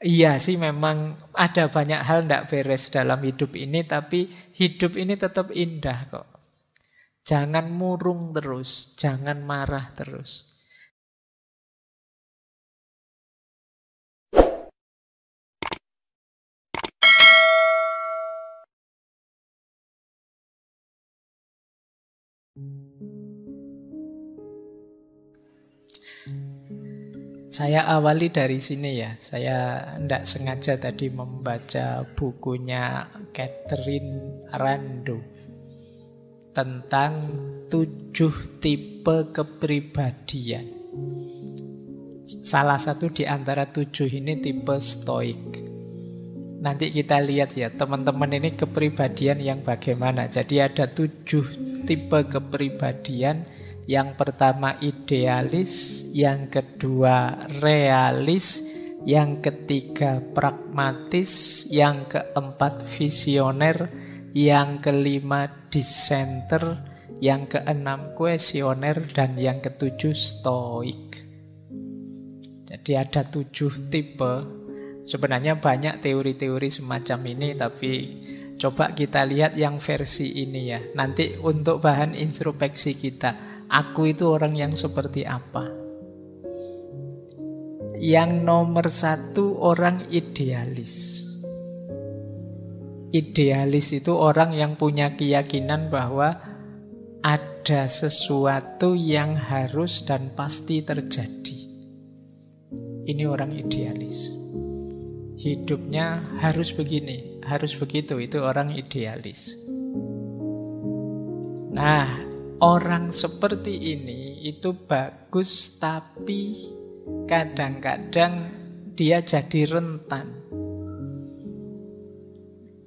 Iya sih memang ada banyak hal tidak beres dalam hidup ini, tapi hidup ini tetap indah kok. Jangan murung terus, jangan marah terus. Saya awali dari sini ya. Saya tidak sengaja tadi membaca bukunya Catherine Rando tentang 7 tipe kepribadian. Salah satu di antara 7 ini tipe stoik. Nanti kita lihat ya, teman-teman ini kepribadian yang bagaimana. Jadi ada 7 tipe kepribadian. Yang pertama idealis, yang kedua realis, yang ketiga pragmatis, yang keempat visioner, yang kelima dissenter, yang keenam kuesioner, dan yang ketujuh stoik. Jadi ada 7 tipe. Sebenarnya banyak teori-teori semacam ini, tapi coba kita lihat yang versi ini ya. Nanti untuk bahan introspeksi kita, aku itu orang yang seperti apa? Yang nomor 1 orang idealis. Idealis itu orang yang punya keyakinan bahwa ada sesuatu yang harus dan pasti terjadi. Ini orang idealis. Hidupnya harus begini, harus begitu, itu orang idealis. Nah, orang seperti ini itu bagus, tapi kadang-kadang dia jadi rentan.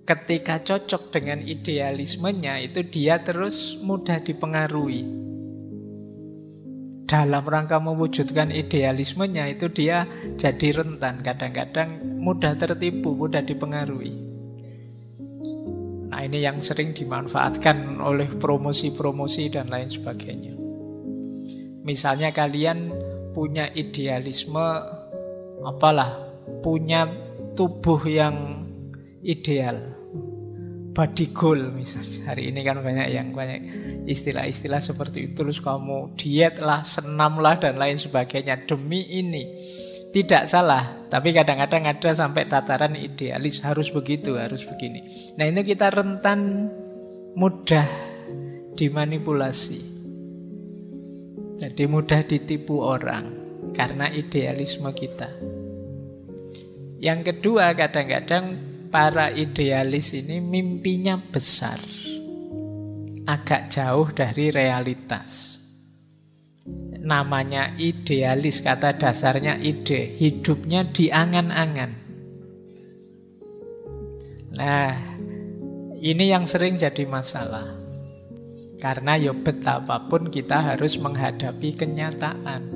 Ketika cocok dengan idealismenya, itu dia terus mudah dipengaruhi. Dalam rangka mewujudkan idealismenya, itu dia jadi rentan. Kadang-kadang mudah tertipu, mudah dipengaruhi. Nah, ini yang sering dimanfaatkan oleh promosi-promosi dan lain sebagainya. Misalnya kalian punya idealisme, punya tubuh yang ideal, body goal misalnya. Hari ini kan banyak istilah-istilah seperti itu. Terus kamu diet lah, senam lah, dan lain sebagainya demi ini. Tidak salah, tapi kadang-kadang ada sampai tataran idealis, harus begitu, harus begini. Nah, ini kita rentan mudah dimanipulasi. Jadi mudah ditipu orang karena idealisme kita. Yang kedua, kadang-kadang para idealis ini mimpinya besar, agak jauh dari realitas. Namanya idealis, kata dasarnya ide, hidupnya di angan-angan. Nah, ini yang sering jadi masalah. Karena ya betapapun kita harus menghadapi kenyataan.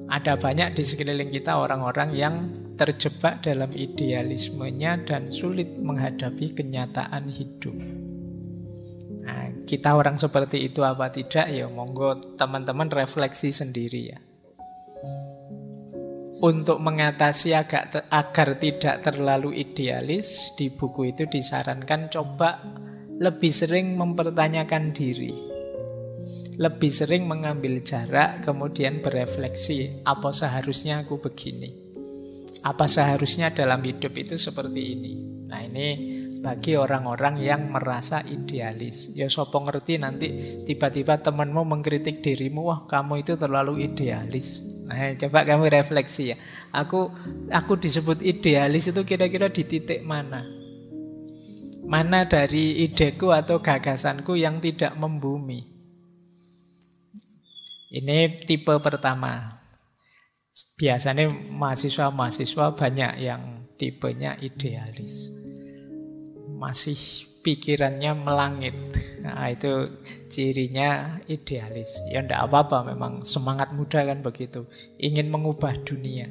Ada banyak di sekeliling kita orang-orang yang terjebak dalam idealismenya dan sulit menghadapi kenyataan hidup. Nah, kita orang seperti itu apa tidak, ya monggo teman-teman refleksi sendiri ya. Untuk mengatasi agar tidak terlalu idealis, di buku itu disarankan coba lebih sering mempertanyakan diri, lebih sering mengambil jarak, kemudian berefleksi, apa seharusnya aku begini, apa seharusnya dalam hidup itu seperti ini. Nah, ini bagi orang-orang yang merasa idealis. Ya sopo ngerti nanti tiba-tiba temanmu mengkritik dirimu, wah kamu itu terlalu idealis. Nah, coba kamu refleksi ya. Aku disebut idealis itu kira-kira di titik mana? Mana dari ideku atau gagasanku yang tidak membumi? Ini tipe pertama. Biasanya mahasiswa-mahasiswa banyak yang tipenya idealis. Masih pikirannya melangit. Nah, itu cirinya idealis. Ya enggak apa-apa, memang semangat muda kan begitu. Ingin mengubah dunia.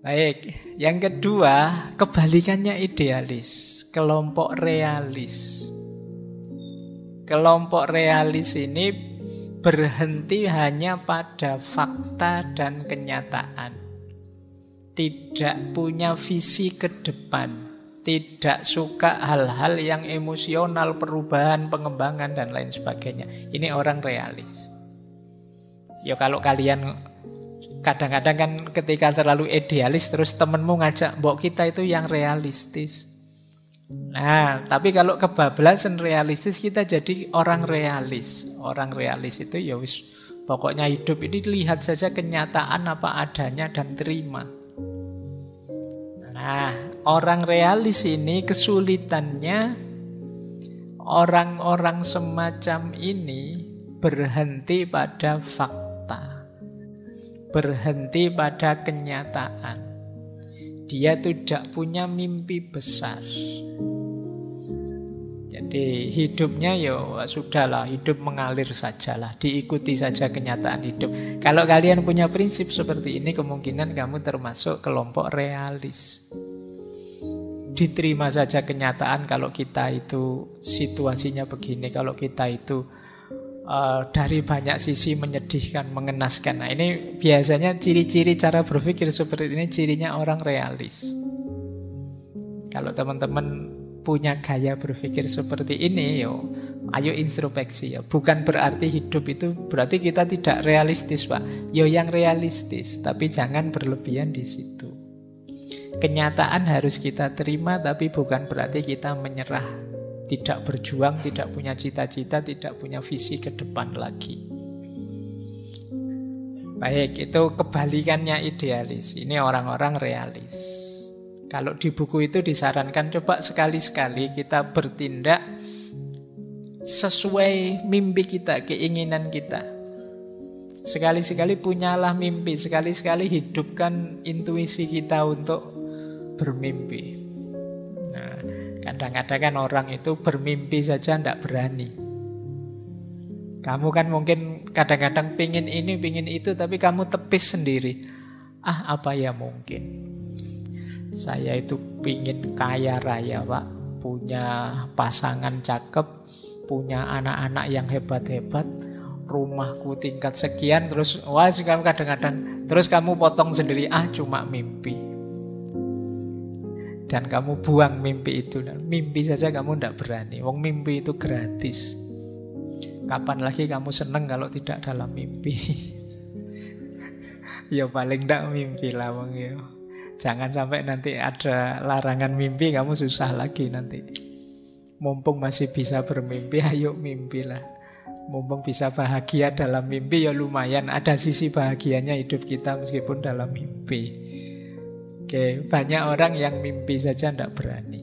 Baik, yang kedua, kebalikannya idealis, kelompok realis. Kelompok realis ini berhenti hanya pada fakta dan kenyataan. tidak punya visi ke depan, tidak suka hal-hal yang emosional, perubahan, pengembangan, dan lain sebagainya. Ini orang realis. Ya kalau kalian kadang-kadang kan ketika terlalu idealis, terus temenmu ngajak, mbok kita itu yang realistis. Nah, tapi kalau kebablasan realistis, kita jadi orang realis. Orang realis itu ya wis, pokoknya hidup ini lihat saja kenyataan apa adanya dan terima. Nah, orang realis ini kesulitannya, orang-orang semacam ini berhenti pada fakta, berhenti pada kenyataan. Dia tidak punya mimpi besar. Jadi hidupnya ya sudahlah, hidup mengalir sajalah, diikuti saja kenyataan hidup. Kalau kalian punya prinsip seperti ini, kemungkinan kamu termasuk kelompok realis. Diterima saja kenyataan kalau kita itu situasinya begini, kalau kita itu dari banyak sisi menyedihkan, mengenaskan. Nah ini biasanya ciri-ciri cara berpikir seperti ini, cirinya orang realis. Kalau teman-teman punya gaya berpikir seperti ini, yo, ayo introspeksi ya. Bukan berarti hidup itu berarti kita tidak realistis, Pak. Yo yang realistis, tapi jangan berlebihan di situ. Kenyataan harus kita terima, tapi bukan berarti kita menyerah, tidak berjuang, tidak punya cita-cita, tidak punya visi ke depan lagi. Baik, itu kebalikannya idealis. Ini orang-orang realis. Kalau di buku itu disarankan coba sekali-sekali kita bertindak sesuai mimpi kita, keinginan kita. Sekali-sekali punyalah mimpi, sekali-sekali hidupkan intuisi kita untuk bermimpi. Nah, kadang-kadang kan orang itu bermimpi saja tidak berani. Kamu kan mungkin kadang-kadang pingin ini, pingin itu, tapi kamu tepis sendiri. Ah, apa ya mungkin. Saya itu pingin kaya raya, Pak. Punya pasangan cakep, punya anak-anak yang hebat-hebat, rumahku tingkat sekian, terus wah kamu kadang-kadang terus kamu potong sendiri, ah cuma mimpi. Dan kamu buang mimpi itu. Mimpi saja kamu tidak berani. Wong mimpi itu gratis. Kapan lagi kamu seneng kalau tidak dalam mimpi? Ya paling tidak mimpi lah wong ya. Jangan sampai nanti ada larangan mimpi, kamu susah lagi nanti. Mumpung masih bisa bermimpi, ayo mimpilah. Mumpung bisa bahagia dalam mimpi, ya lumayan. Ada sisi bahagianya hidup kita meskipun dalam mimpi. Oke, banyak orang yang mimpi saja tidak berani.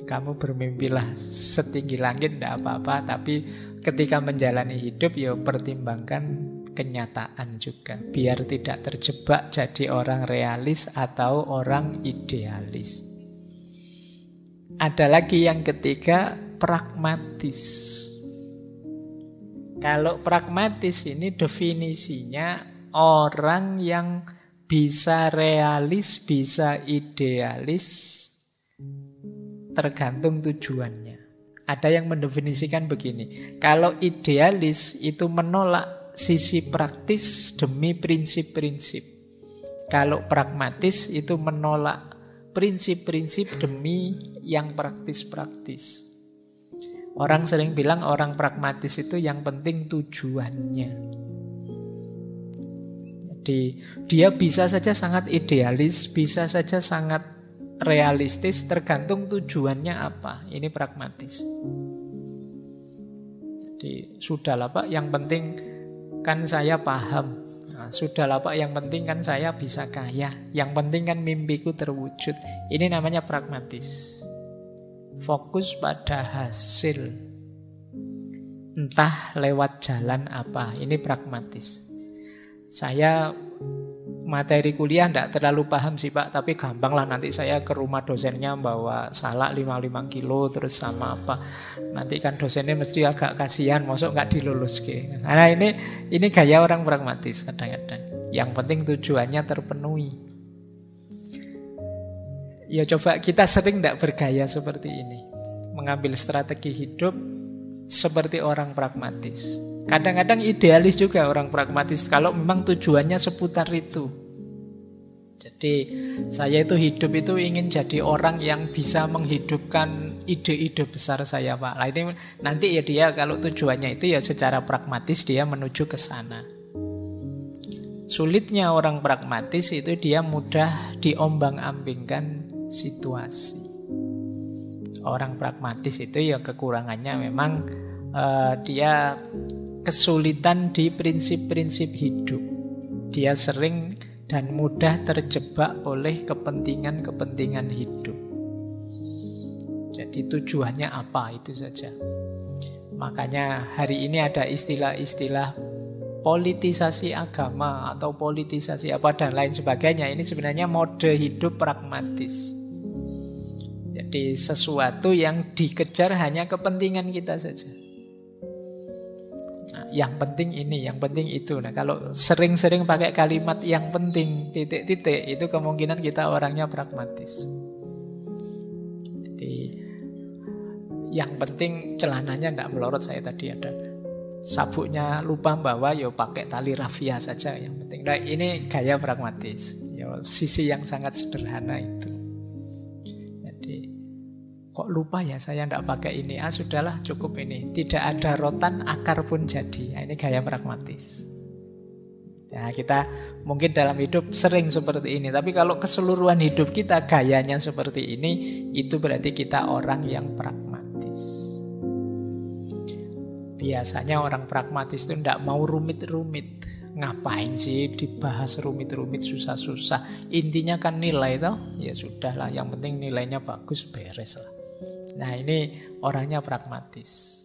Kamu bermimpilah setinggi langit tidak apa-apa, tapi ketika menjalani hidup ya pertimbangkan kenyataan juga, biar tidak terjebak jadi orang realis atau orang idealis. Ada lagi yang ketiga, pragmatis. Kalau pragmatis ini definisinya orang yang bisa realis, bisa idealis, tergantung tujuannya. Ada yang mendefinisikan begini, kalau idealis itu menolak sisi praktis demi prinsip-prinsip. Kalau pragmatis itu menolak prinsip-prinsip demi yang praktis-praktis. Orang sering bilang orang pragmatis itu yang penting tujuannya. Jadi dia bisa saja sangat idealis, bisa saja sangat realistis, tergantung tujuannya apa. Ini pragmatis. Jadi sudahlah Pak, yang penting kan saya paham. Nah, sudahlah Pak, yang penting kan saya bisa kaya. Yang penting kan mimpiku terwujud. Ini namanya pragmatis. Fokus pada hasil. Entah lewat jalan apa. Ini pragmatis. Saya materi kuliah tidak terlalu paham sih Pak, tapi gampang lah nanti saya ke rumah dosennya bawa salak 55 kilo terus sama apa. Nanti kan dosennya mesti agak kasihan, mosok nggak dilulus ke. Nah ini gaya orang pragmatis kadang-kadang. Yang penting tujuannya terpenuhi. Ya coba kita sering tidak bergaya seperti ini, mengambil strategi hidup seperti orang pragmatis. Kadang-kadang idealis juga orang pragmatis kalau memang tujuannya seputar itu. Jadi saya itu hidup itu ingin jadi orang yang bisa menghidupkan ide-ide besar saya, Pak. Nah, ini nanti ya dia kalau tujuannya itu ya secara pragmatis dia menuju ke sana. Sulitnya orang pragmatis itu dia mudah diombang-ambingkan situasi. Orang pragmatis itu ya kekurangannya memang dia kesulitan di prinsip-prinsip hidup. Dia sering dan mudah terjebak oleh kepentingan-kepentingan hidup. Jadi tujuannya apa itu saja. Makanya hari ini ada istilah-istilah politisasi agama atau politisasi apa dan lain sebagainya. Ini sebenarnya mode hidup pragmatis. Jadi sesuatu yang dikejar hanya kepentingan kita saja. Yang penting ini, yang penting itu. Nah, kalau sering-sering pakai kalimat yang penting, titik-titik, itu kemungkinan kita orangnya pragmatis. Jadi, yang penting celananya tidak melorot. Saya tadi ada sabuknya lupa bawa, ya pakai tali rafia saja yang penting. Nah, ini gaya pragmatis. Ya, sisi yang sangat sederhana itu. Kok lupa ya saya tidak pakai ini. Sudahlah cukup ini. Tidak ada rotan, akar pun jadi. Nah, ini gaya pragmatis. Ya, kita mungkin dalam hidup sering seperti ini. Tapi kalau keseluruhan hidup kita gayanya seperti ini, itu berarti kita orang yang pragmatis. Biasanya orang pragmatis itu tidak mau rumit-rumit. Ngapain sih dibahas rumit-rumit, susah-susah. Intinya kan nilai toh. Ya sudahlah, yang penting nilainya bagus, beres lah. Nah, ini orangnya pragmatis.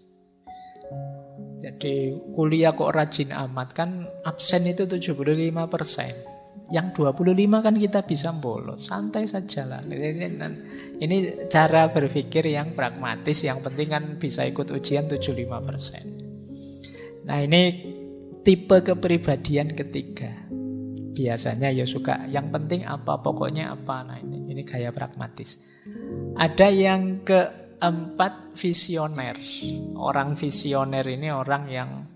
Jadi kuliah kok rajin amat, kan absen itu 75%. Yang 25 kan kita bisa bolos. Santai saja lah. Ini cara berpikir yang pragmatis. Yang penting kan bisa ikut ujian 75%. Nah, ini tipe kepribadian ketiga. Biasanya ya suka yang penting apa, pokoknya apa. Nah, ini gaya pragmatis. Ada yang keempat, visioner. Orang visioner ini orang yang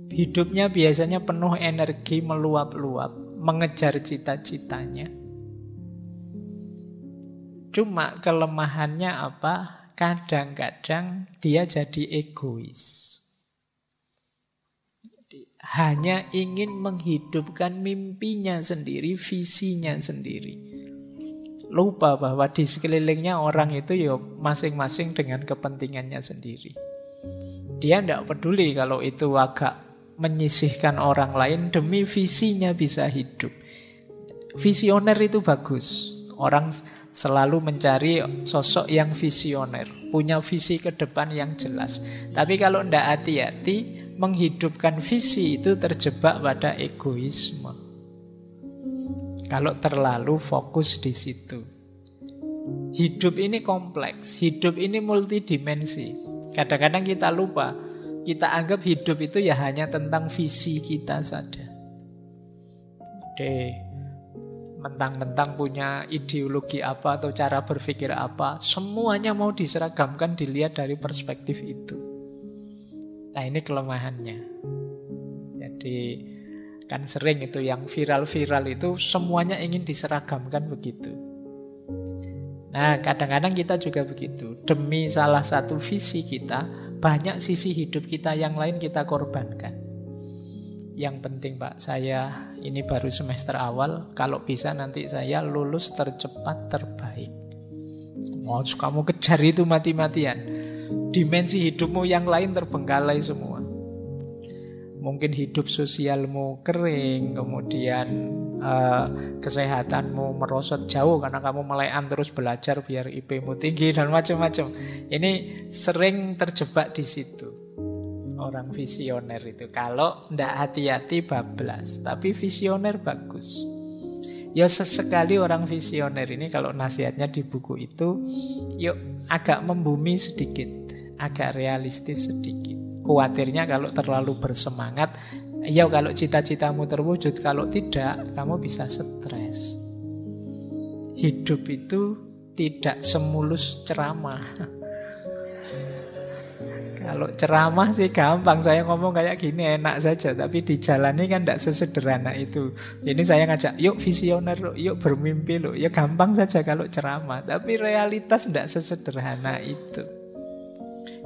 hidupnya biasanya penuh energi, meluap-luap, mengejar cita-citanya. Cuma kelemahannya apa? Kadang-kadang dia jadi egois. Hanya ingin menghidupkan mimpinya sendiri, visinya sendiri. Lupa bahwa di sekelilingnya orang itu ya masing-masing dengan kepentingannya sendiri. Dia tidak peduli kalau itu agak menyisihkan orang lain demi visinya bisa hidup. Visioner itu bagus. Orang selalu mencari sosok yang visioner, punya visi ke depan yang jelas. Tapi kalau tidak hati-hati, menghidupkan visi itu terjebak pada egoisme. Kalau terlalu fokus di situ. Hidup ini kompleks, hidup ini multidimensi. Kadang-kadang kita lupa, kita anggap hidup itu ya hanya tentang visi kita saja. Mentang-mentang punya ideologi apa atau cara berpikir apa, semuanya mau diseragamkan dilihat dari perspektif itu. Nah, ini kelemahannya. Jadi kan sering itu yang viral-viral itu semuanya ingin diseragamkan begitu. Nah, kadang-kadang kita juga begitu. Demi salah satu visi kita, banyak sisi hidup kita yang lain kita korbankan. Yang penting, Pak, saya ini baru semester awal, kalau bisa nanti saya lulus tercepat terbaik. Mau kamu kejar itu mati-matian. Dimensi hidupmu yang lain terbengkalai semua. Mungkin hidup sosialmu kering, kemudian kesehatanmu merosot jauh karena kamu melekan terus belajar biar IP-mu tinggi dan macam-macam. Ini sering terjebak di situ. Orang visioner itu kalau tidak hati-hati bablas. Tapi visioner bagus. Ya sesekali orang visioner ini kalau nasihatnya di buku itu, yuk agak membumi sedikit, agak realistis sedikit. Khawatirnya kalau terlalu bersemangat, ya kalau cita-citamu terwujud, kalau tidak, kamu bisa stres. Hidup itu tidak semulus ceramah. Kalau ceramah sih gampang, saya ngomong kayak gini enak saja, tapi dijalani kan tidak sesederhana itu. Ini saya ngajak, yuk visioner, yuk bermimpi loh. Ya gampang saja kalau ceramah, tapi realitas tidak sesederhana itu.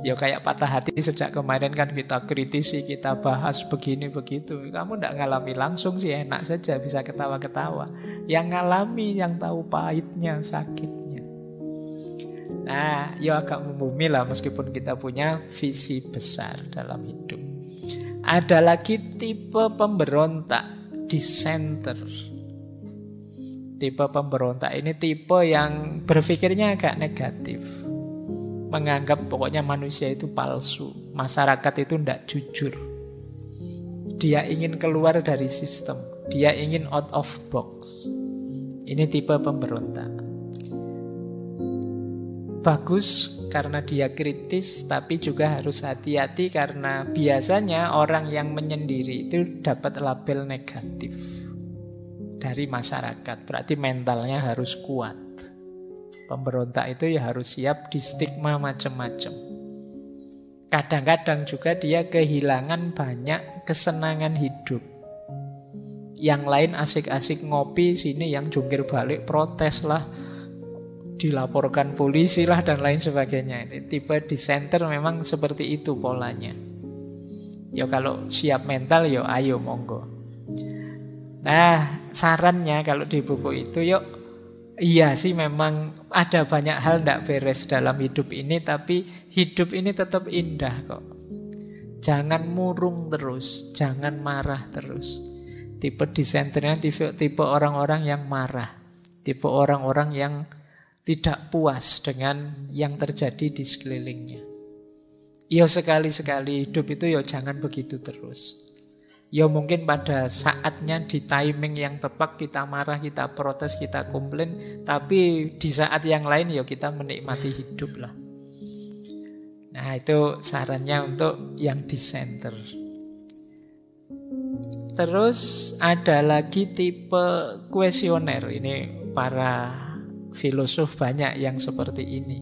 Ya kayak patah hati sejak kemarin kan kita kritisi, kita bahas begini begitu. Kamu tidak ngalami langsung sih enak saja, bisa ketawa-ketawa. Yang ngalami, yang tahu pahitnya, sakitnya. Nah, ya agak membumi lah meskipun kita punya visi besar dalam hidup. Ada lagi tipe pemberontak, dissenter. Tipe pemberontak ini tipe yang berpikirnya agak negatif. Menganggap pokoknya manusia itu palsu, masyarakat itu tidak jujur. Dia ingin keluar dari sistem, dia ingin out of box. Ini tipe pemberontak. Bagus karena dia kritis, tapi juga harus hati-hati karena biasanya orang yang menyendiri itu dapat label negatif dari masyarakat. Berarti mentalnya harus kuat. Pemberontak itu ya harus siap di stigma macam-macam. Kadang-kadang juga dia kehilangan banyak kesenangan hidup. Yang lain asik-asik ngopi, sini yang jungkir balik protes lah, dilaporkan polisi lah dan lain sebagainya. Ini tipe dissenter memang seperti itu polanya. Ya kalau siap mental ya ayo monggo. Nah sarannya kalau di buku itu yuk, iya sih memang ada banyak hal tidak beres dalam hidup ini, tapi hidup ini tetap indah kok. Jangan murung terus, jangan marah terus. Tipe dissenternya tipe orang-orang yang marah, tipe orang-orang yang tidak puas dengan yang terjadi di sekelilingnya. Ya sekali-sekali hidup itu ya jangan begitu terus. Ya mungkin pada saatnya di timing yang tepat kita marah, kita protes, kita komplain, tapi di saat yang lain ya kita menikmati hidup lah. Nah itu sarannya untuk yang dissenter. Terus ada lagi tipe kuesioner. Ini para filosof banyak yang seperti ini.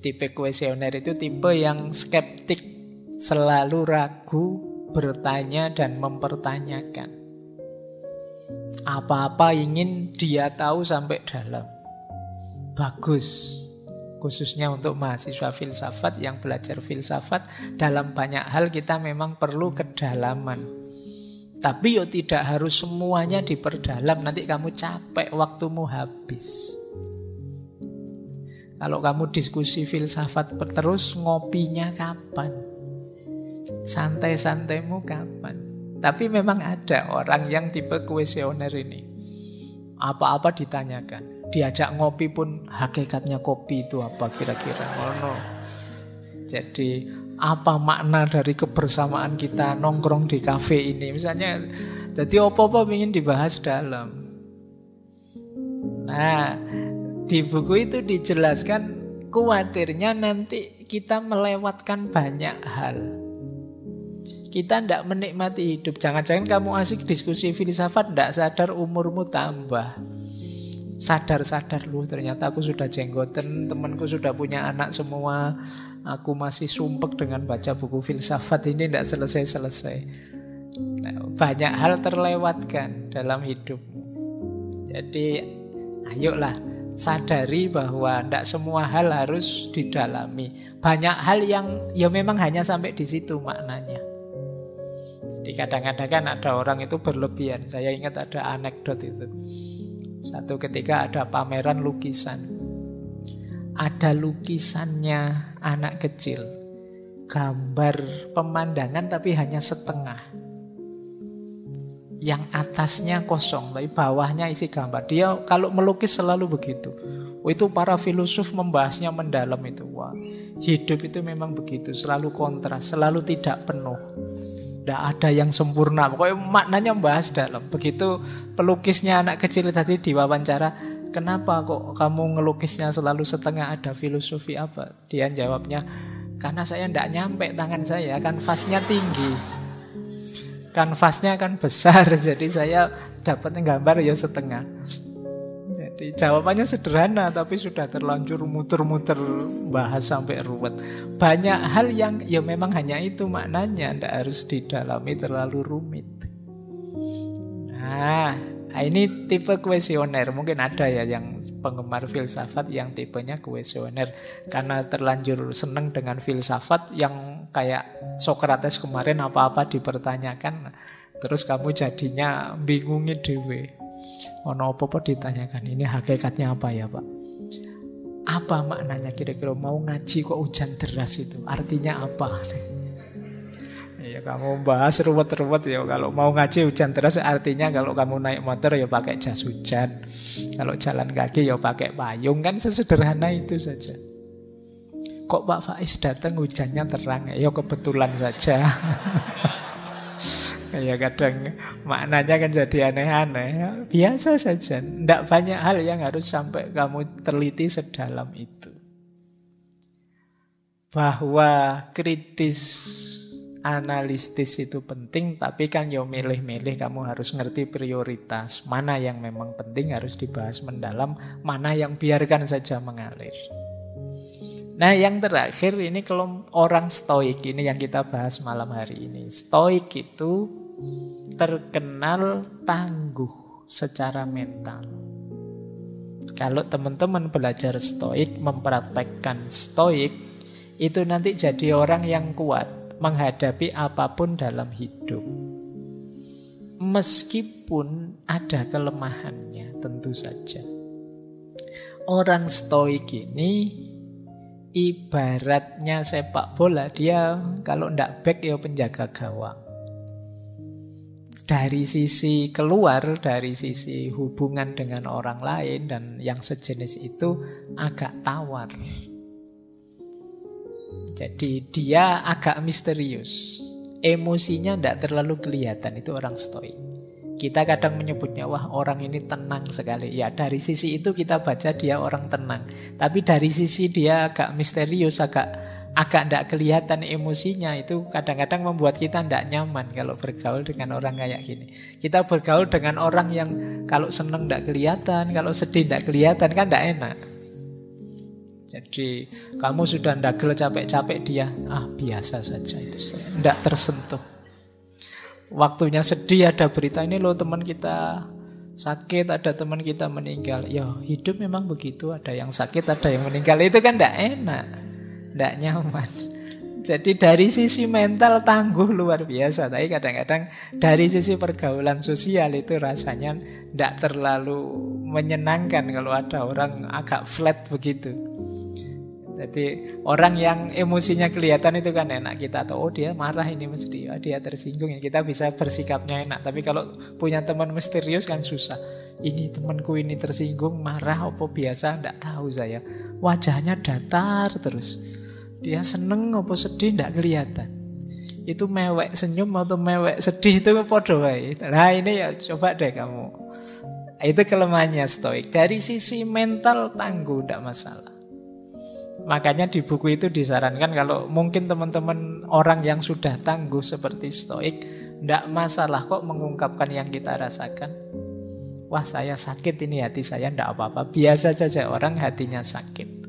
Tipe kuesioner itu tipe yang skeptik, selalu ragu, bertanya dan mempertanyakan. Apa-apa ingin dia tahu sampai dalam. Bagus. Khususnya untuk mahasiswa filsafat yang belajar filsafat, dalam banyak hal kita memang perlu kedalaman. Tapi yo tidak harus semuanya diperdalam, nanti kamu capek, waktumu habis. Kalau kamu diskusi filsafat terus, ngopinya kapan? Santai-santaimu kapan? Tapi memang ada orang yang tipe kuesioner ini. Apa-apa ditanyakan. Diajak ngopi pun hakikatnya kopi itu apa kira-kira? Oh no. Jadi apa makna dari kebersamaan kita nongkrong di kafe ini misalnya. Jadi apa-apa ingin dibahas dalam. Nah di buku itu dijelaskan khawatirnya nanti kita melewatkan banyak hal. Kita tidak menikmati hidup. Jangan-jangan kamu asik diskusi filsafat, tidak sadar umurmu tambah. Sadar-sadar loh ternyata aku sudah jenggoten, temanku sudah punya anak semua, aku masih sumpek dengan baca buku filsafat ini tidak selesai-selesai. Nah, banyak hal terlewatkan dalam hidupmu. Jadi ayolah sadari bahwa tidak semua hal harus didalami. Banyak hal yang ya memang hanya sampai di situ maknanya. Jadi kadang-kadang kan ada orang itu berlebihan. Saya ingat ada anekdot itu. Satu ketika ada pameran lukisan. Ada lukisannya anak kecil. Gambar pemandangan tapi hanya setengah. Yang atasnya kosong, tapi bawahnya isi gambar. Dia kalau melukis selalu begitu. Itu para filosof membahasnya mendalam itu. Wah, hidup itu memang begitu. Selalu kontras, selalu tidak penuh. Tidak ada yang sempurna. Pokoknya maknanya membahas dalam. Begitu pelukisnya anak kecil tadi diwawancara, kenapa kok kamu ngelukisnya selalu setengah, ada filosofi apa? Dia jawabnya, karena saya tidak nyampe tangan saya, kanvasnya tinggi. Kanvasnya kan besar, jadi saya dapat gambar ya setengah. Jadi jawabannya sederhana, tapi sudah terlanjur muter-muter bahas sampai ruwet. Banyak hal yang ya memang hanya itu maknanya, tidak harus didalami terlalu rumit. Nah, ini tipe kuesioner. Mungkin ada ya yang penggemar filsafat yang tipenya kuesioner, karena terlanjur seneng dengan filsafat yang kayak Socrates kemarin, apa-apa dipertanyakan, terus kamu jadinya bingungi dewe. Ono apa-apa ditanyakan, ini hakikatnya apa ya Pak? Apa maknanya kira-kira? Mau ngaji kok hujan deras itu, artinya apa? Ya kamu bahas ruwet-ruwet ya. Kalau mau ngaji hujan deras artinya kalau kamu naik motor ya pakai jas hujan, kalau jalan kaki ya pakai payung. Kan sesederhana itu saja. Kok Pak Faiz datang hujannya terang? Ya kebetulan saja. Ya kadang maknanya kan jadi aneh-aneh. Biasa saja. Tidak banyak hal yang harus sampai kamu teliti sedalam itu. Bahwa kritis analitis itu penting, tapi kan ya milih-milih. Kamu harus ngerti prioritas. Mana yang memang penting harus dibahas mendalam, mana yang biarkan saja mengalir. Nah yang terakhir ini kalau orang stoik, ini yang kita bahas malam hari ini. Stoik itu terkenal tangguh secara mental. Kalau teman-teman belajar stoik, mempraktekkan stoik, itu nanti jadi orang yang kuat menghadapi apapun dalam hidup. Meskipun ada kelemahannya, tentu saja. Orang stoik ini ibaratnya sepak bola, dia kalau ndak back ya penjaga gawang. Dari sisi keluar, dari sisi hubungan dengan orang lain dan yang sejenis itu agak tawar. Jadi dia agak misterius. Emosinya tidak terlalu kelihatan, itu orang stoik. Kita kadang menyebutnya, wah orang ini tenang sekali. Ya dari sisi itu kita baca dia orang tenang. Tapi dari sisi dia agak misterius, agak tidak kelihatan emosinya, itu kadang-kadang membuat kita tidak nyaman kalau bergaul dengan orang kayak gini. Kita bergaul dengan orang yang kalau seneng tidak kelihatan, kalau sedih tidak kelihatan, kan tidak enak. Jadi kamu sudah ndagel capek-capek, dia biasa saja, itu tidak tersentuh. Waktunya sedih, ada berita ini loh teman kita sakit, ada teman kita meninggal. Ya hidup memang begitu, ada yang sakit, ada yang meninggal, itu kan tidak enak, tidak nyaman. Jadi dari sisi mental tangguh luar biasa. Tapi kadang-kadang dari sisi pergaulan sosial itu rasanya tidak terlalu menyenangkan kalau ada orang agak flat begitu. Jadi orang yang emosinya kelihatan itu kan enak, kita tahu, oh dia marah ini mesti, oh dia tersinggung, ya kita bisa bersikapnya enak. Tapi kalau punya teman misterius kan susah. Ini temanku ini tersinggung, marah apa biasa, tidak tahu saya. Wajahnya datar terus. Dia seneng apa sedih tidak kelihatan. Itu mewek senyum atau mewek sedih itu podo wae. Nah ini ya coba deh kamu. Itu kelemahannya stoik. Dari sisi mental tangguh tidak masalah. Makanya di buku itu disarankan kalau mungkin teman-teman orang yang sudah tangguh seperti stoik, tidak masalah kok mengungkapkan yang kita rasakan. Wah saya sakit ini, hati saya tidak apa-apa. Biasa saja orang hatinya sakit.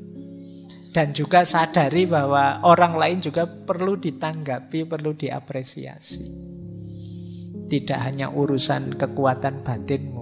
Dan juga sadari bahwa orang lain juga perlu ditanggapi, perlu diapresiasi. Tidak hanya urusan kekuatan batinmu.